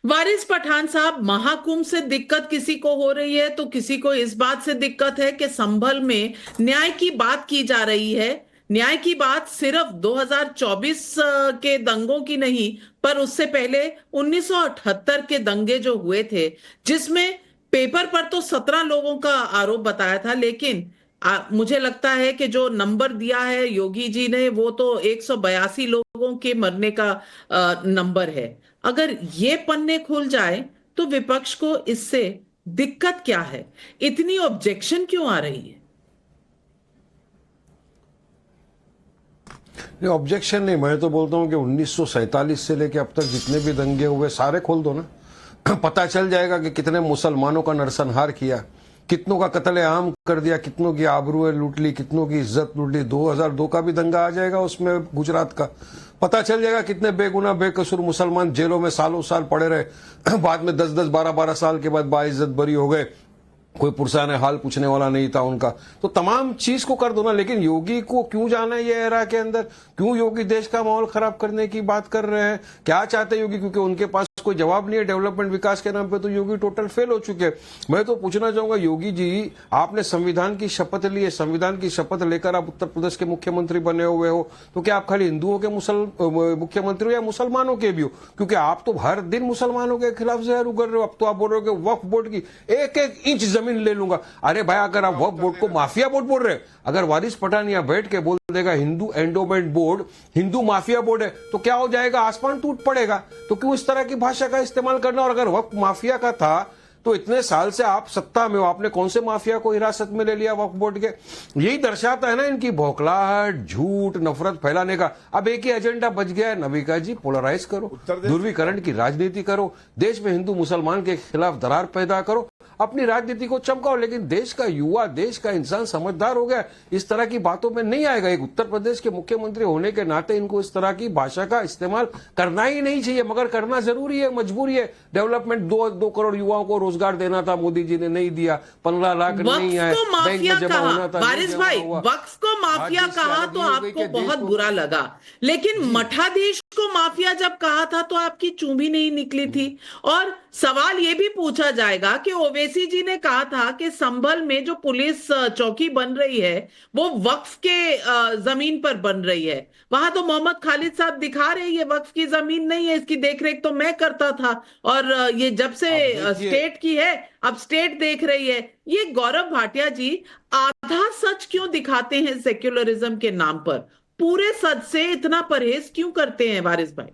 वारिस पठान साहब, महाकुंभ से दिक्कत किसी को हो रही है तो किसी को इस बात से दिक्कत है कि संभल में न्याय की बात की जा रही है। न्याय की बात सिर्फ 2024 के दंगों की नहीं, पर उससे पहले 1978 के दंगे जो हुए थे, जिसमें पेपर पर तो 17 लोगों का आरोप बताया था, लेकिन मुझे लगता है कि जो नंबर दिया है योगी जी ने वो तो 182 लोगों के मरने का नंबर है। अगर ये पन्ने खुल जाए तो विपक्ष को इससे दिक्कत क्या है? इतनी ऑब्जेक्शन क्यों आ रही है? नहीं, ऑब्जेक्शन नहीं, मैं तो बोलता हूं कि 1947 से लेके अब तक जितने भी दंगे हुए सारे खोल दो ना। पता चल जाएगा कि कितने मुसलमानों का नरसंहार किया, कितनों का कत्लेआम कर दिया, कितनों की आबरूएं लूट ली, कितनों की इज्जत लूट ली। 2002 का भी दंगा आ जाएगा उसमें, गुजरात का। पता चल जाएगा कितने बेगुनाह बेकसूर मुसलमान जेलों में सालों साल पड़े रहे, बाद में 10-10 12-12 साल के बाद बाइज्जत बरी हो गए, कोई पुरसाने हाल पूछने वाला नहीं था उनका। तो तमाम चीज को कर दो ना। लेकिन योगी को क्यों जाना है ये एरा के अंदर? क्यों योगी देश का माहौल खराब करने की बात कर रहे हैं? क्या चाहते हैं योगी? क्योंकि उनके पास कोई जवाब नहीं है डेवलपमेंट विकास के नाम पे, तो योगी टोटल फेल हो चुके हैं। मैं तो पूछना चाहूंगा, योगी जी आपने संविधान की शपथ ली है, संविधान की शपथ लेकर आप उत्तर प्रदेश के मुख्यमंत्री बने हुए हो, तो क्या आप खाली हिंदुओं के मुख्यमंत्री हो या मुसलमानों के भी हो? क्योंकि आप तो हर दिन मुसलमानों के खिलाफ जहर उगल रहे हो। अब तो आप बोल रहे हो कि वक्फ बोर्ड की एक एक इंच जमीन ले लूंगा। अरे भाई, अगर आप वक्फ बोर्ड को माफिया बोर्ड बोल रहे हैं, अगर वारिस पठान यहां बैठ के बोल देगा Hindu endowment board Hindu mafia board है, तो क्या हो जाएगा? आसमान टूट पड़ेगा। तो क्यों इस तरह की भाषा का इस्तेमाल करना? और अगर वक्फ माफिया का था तो इतने साल से आप सत्ता में हो, आपने कौन से माफिया को हिरासत में ले लिया वक्फ बोर्ड के? यही दर्शाता है ना इनकी बौखलाहट, झूठ, नफरत फैलाने का। अब एक ही एजेंडा बच गया है, नविका जी, पोलराइज करो, ध्रुवीकरण की राजनीति करो, देश में हिंदू मुसलमान के खिलाफ दरार पैदा करो, अपनी राजनीति को चमकाओ। लेकिन देश का युवा, देश का इंसान समझदार हो गया, इस तरह की बातों में नहीं आएगा। एक उत्तर प्रदेश के मुख्यमंत्री होने के नाते इनको इस तरह की भाषा का इस्तेमाल करना ही नहीं चाहिए, मगर करना जरूरी है, मजबूरी है। डेवलपमेंट 2 करोड़ युवाओं को रोजगार देना था, मोदी जी ने नहीं दिया। 15 लाख नहीं आए, बैंक में जमा होना था। वारिस भाई, वक्फ को माफिया कहा तो आपको बहुत बुरा लगा, लेकिन मठाधीश को माफिया जब कहा था तो आपकी चूं नहीं निकली थी। और सवाल यह भी पूछा जाएगा कि ओवैसी जी ने कहा था कि संभल में जो पुलिस चौकी बन रही है वो वक्फ के जमीन पर बन रही है। वहां तो मोहम्मद खालिद साहब दिखा रहे हैं वक्फ की जमीन नहीं है, इसकी देखरेख तो मैं करता था, और ये जब से स्टेट की है अब स्टेट देख रही है। ये गौरव भाटिया जी आधा सच क्यों दिखाते हैं सेक्युलरिज्म के नाम पर? पूरे सच से इतना परहेज क्यों करते हैं वारिस भाई?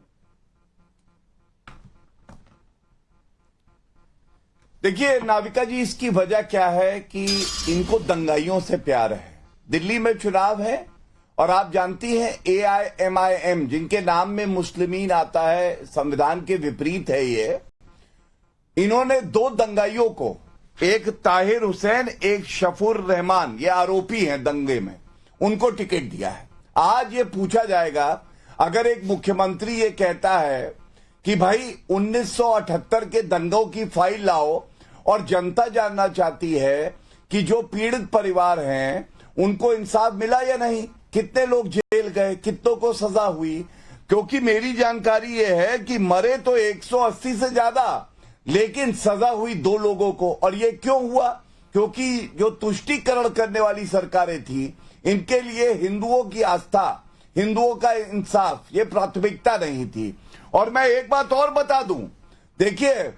देखिए नाविका जी, इसकी वजह क्या है कि इनको दंगाइयों से प्यार है। दिल्ली में चुनाव है और आप जानती हैं AIMIM, जिनके नाम में मुस्लिमीन आता है, संविधान के विपरीत है ये। इन्होंने 2 दंगाइयों को, एक ताहिर हुसैन, एक शफूर रहमान, ये आरोपी हैं दंगे में, उनको टिकट दिया है। आज ये पूछा जाएगा, अगर एक मुख्यमंत्री ये कहता है कि भाई 1978 के दंगों की फाइल लाओ, और जनता जानना चाहती है कि जो पीड़ित परिवार हैं उनको इंसाफ मिला या नहीं, कितने लोग जेल गए, कितनों को सजा हुई। क्योंकि मेरी जानकारी यह है कि मरे तो 180 से ज्यादा, लेकिन सजा हुई 2 लोगों को। और ये क्यों हुआ? क्योंकि जो तुष्टीकरण करने वाली सरकारें थी, इनके लिए हिंदुओं की आस्था, हिंदुओं का इंसाफ, ये प्राथमिकता नहीं थी। और मैं एक बात और बता दूं, देखिए,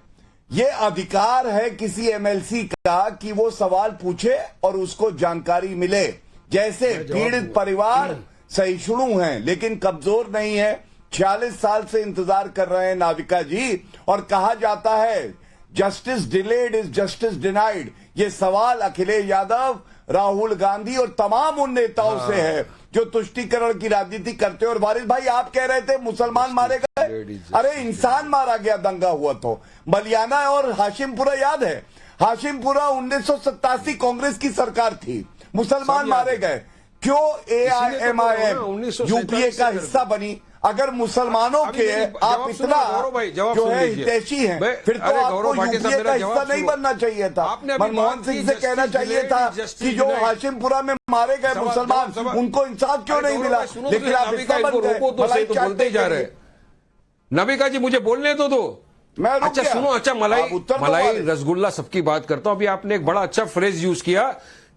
ये अधिकार है किसी MLC का कि वो सवाल पूछे और उसको जानकारी मिले। जैसे पीड़ित परिवार सहिष्णु हैं लेकिन कमजोर नहीं है, 46 साल से इंतजार कर रहे हैं नाविका जी, और कहा जाता है justice delayed is justice denied. ये सवाल अखिलेश यादव, राहुल गांधी और तमाम उन नेताओं से है जो तुष्टीकरण की राजनीति करते हैं। और वारिस भाई, आप कह रहे थे मुसलमान मारे गए, अरे इंसान मारा गया दंगा हुआ तो। मलियाना और हाशिमपुरा याद है? हाशिमपुरा 1987 कांग्रेस की सरकार थी, मुसलमान मारे गए। क्यों AIMIM UPA का हिस्सा बनी? अगर मुसलमानों के आप इतना जो है हितैषी हैं, फिर तो आपको UPA का हिस्सा नहीं बनना चाहिए था। मनमोहन सिंह से कहना चाहिए था कि जो हाशिमपुरा में मारे गए मुसलमान, उनको इंसाफ क्यों नहीं मिला? लेकिन आप हिस्सा बन गए। बोलते जा रहे। नविका जी, मुझे बोलने तो दो। मैं रुक अच्छा गया। सुनो, अच्छा आप मलाई उत्तर दो मलाई वारिस। रसगुल्ला सबकी बात करता हूं। अभी आपने एक बड़ा अच्छा फ्रेज यूज किया,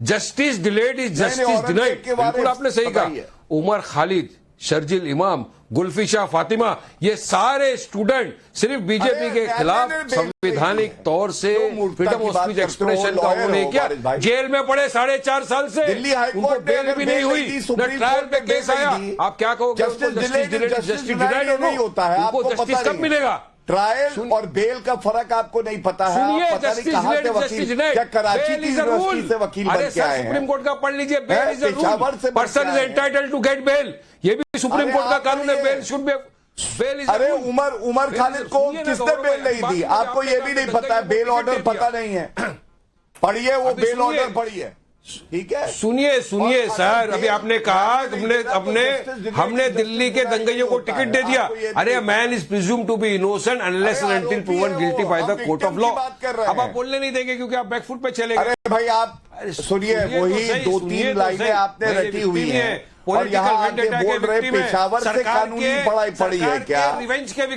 जस्टिस डिलेड इज नहीं, जस्टिस औरंगजेब डिनाइड। के बारे बिल्कुल में आपने सही कहा। बताइए। उमर खालिद, शर्जिल इमाम, गुल्फी शाह फातिमा, ये सारे स्टूडेंट सिर्फ बीजेपी अरे के खिलाफ मैंने संवैधानिक तौर से जो मूर्खता फ्रीडम की ऑफ बात स्पीच करते हो, एक्सप्रेशन का लॉयर उन्होंने हो किया। वारिस भाई। जेल में पड़े 4.5 साल से, दिल्ली हाई उनको कोर्ट ने बेल भी नहीं हुई, थी, न सुप्रीम ट्रायल कोर्ट पे ने केस बेल आया। दी। आप क्या कहोगे? जस्टिस जस्टिस डिनाइड नहीं होता है, उनको आपको जस्टिस पता कब नहीं। मिलेगा? ट्रायल और बेल का फर्क आपको नहीं पता है। सुनिए, आप पता नहीं जस्टिस कहां से डिनाइड, जस्टिस वकील, डिनाइड। क्या कराची बेल की इज अ यूनिवर्सिटी रूल। से वकील अरे बन के सर, आए हैं? सुप्रीम कोर्ट का पढ़ लीजिए, बेल इज अ पेशावर से रूल, बन के पर्सन इज आए हैं। Entitled to get bail. ये भी सुप्रीम अरे कोर्ट का आप कानून है, करिए। Bail should be bail is. अरे उमर खालिद को किसने बेल नहीं दी? आपको ये भी नहीं पता है, बेल ऑर्डर पता नहीं है। पढ़िए वो अभी बेल सुनिए। ऑर्डर पढ़िए, ठीक है। सुनिए सुनिए और सर, अगर अभी आपने कहा हमने जस्टिस दिल्ली के डिनाइड दंगइयों को होता टिकट है। दे दिया। आपको ये अरे नहीं man is presume to be innocent unless and until आरोपी प्रूवन है गिल्टी वो। बाय द हम कोर्ट ऑफ victim लॉ। की बात कर रहे अब आप हैं। बोलने नहीं देंगे क्योंकि आप बैकफुट पे चले अरे गए। भाई आप सुनिए, वही दो तीन लाइनें आपने रटी हुई हैं और यहाँ आके बोल रहे पेशावर से कानूनी पढ़ाई पड़ी है क्या?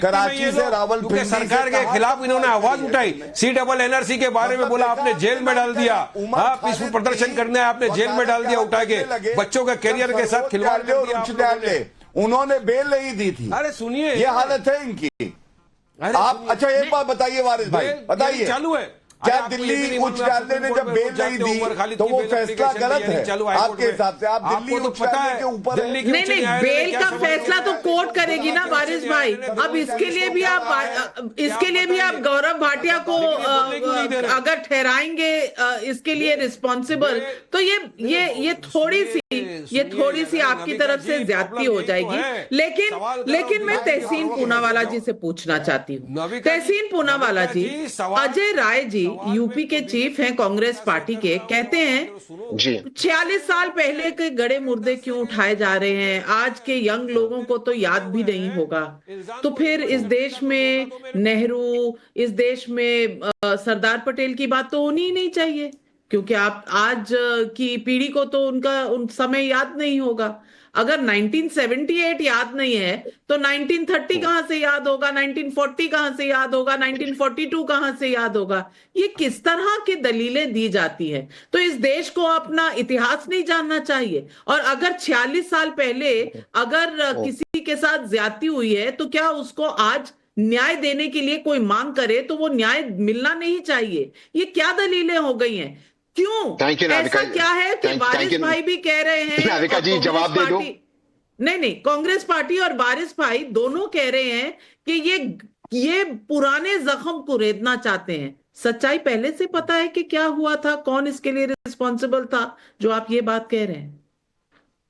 कराची से रावलपिंडी से सरकार के कहाँ खिलाफ तक इन्होंने पढ़ाई आवाज करी है? उठाई, CNRC के बारे में मतलब बोला, देखा आपने जेल में डाल दिया। उमर हाँ, खालिद पीसफुल प्रदर्शन की करने आपने जेल में डाल दिया उठा के, लगे, बच्चों के करियर के साथ खिलवाड़ कर दिया आप लोगों ने। उन्होंने बेल नहीं दी थी। अरे सुनिए, ये हालत है इनकी। अरे आप सुनिए, अच्छा एक बात बताइए वारिस भाई, बेल बताइए चालू है। क्या अरे आपको ये भी दिल्ली नहीं उच्च मालूम, आप न्यायालय ने सुप्रीम जब कोर्ट में बेल पहुंच नहीं जाते हो, उमर दी खालिद तो की वो बेल फैसला application गलत की है चालू हाई कोर्ट आपके में। हिसाब से? आप आपको दिल्ली तो उच्च पता न्यायालय है, के ऊपर है। दिल्ली के नहीं उच्च नहीं, न्यायालय ने बेल क्या का समझ फैसला लिया तो है? कोर्ट करेगी ना वारिस भाई। अब इसके लिए भी आप गौरव भाटिया को अगर ठहराएंगे इसके लिए रिस्पॉन्सिबल, तो ये थोड़ी सी आपकी तरफ से ज्यादती हो जाएगी। लेकिन मैं तहसीन पूनावाला जी से पूछना चाहती हूँ। तहसीन पूनावाला जी, अजय राय जी यूपी के चीफ हैं कांग्रेस पार्टी के, कहते हैं जी 46 साल पहले के गड़े मुर्दे क्यों उठाए जा रहे हैं? आज के यंग लोगों को तो याद भी नहीं होगा। तो फिर इस देश में नेहरू, इस देश में सरदार पटेल की बात तो होनी ही नहीं चाहिए, क्योंकि आप आज की पीढ़ी को तो उन समय याद नहीं होगा। अगर 1978 याद नहीं है तो 1930 कहां से याद होगा, 1940 कहां से याद होगा, 1942 कहां से याद होगा? ये किस तरह की दलीलें दी जाती हैं? तो इस देश को अपना इतिहास नहीं जानना चाहिए? और अगर 46 साल पहले अगर किसी के साथ ज्यादती हुई है तो क्या उसको आज न्याय देने के लिए कोई मांग करे तो वो न्याय मिलना नहीं चाहिए? ये क्या दलीलें हो गई हैं? क्यों? Thank you, ऐसा नाविका। क्या है कि Thank वारिस you। भाई भी कह रहे हैं, नाविका और जी, कांग्रेस जवाब दे दो। पार्टी- नहीं, कांग्रेस पार्टी और वारिस भाई दोनों कह रहे हैं कि ये पुराने जख्म कुरेदना चाहते हैं। सच्चाई पहले से पता है कि क्या हुआ था, कौन इसके लिए रिस्पॉन्सिबल था, जो आप ये बात कह रहे हैं?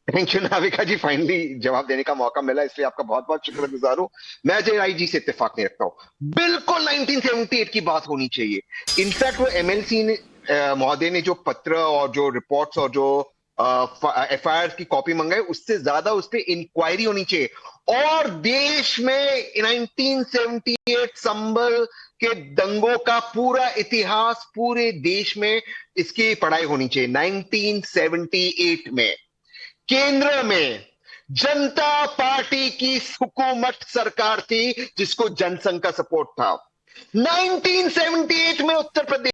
Thank you Navika ji, finally जवाब देने का मौका मिला, इसलिए आपका बहुत बहुत शुक्रगुजार हूं। मैं अजय राय जी से इत्तेफाक नहीं रखता हूं, बिल्कुल 1978 की बात होनी चाहिए। इनफैक्ट वो MLC ने महोदय ने जो पत्र और जो रिपोर्ट्स और जो FIR की कॉपी मंगाई, उससे ज्यादा उस पर इंक्वायरी होनी चाहिए। और देश में 1978 संभल के दंगों का पूरा इतिहास पूरे देश में इसकी पढ़ाई होनी चाहिए। 1978 में केंद्र में जनता पार्टी की हुकूमत सरकार थी जिसको जनसंघ का सपोर्ट था। 1978 में उत्तर प्रदेश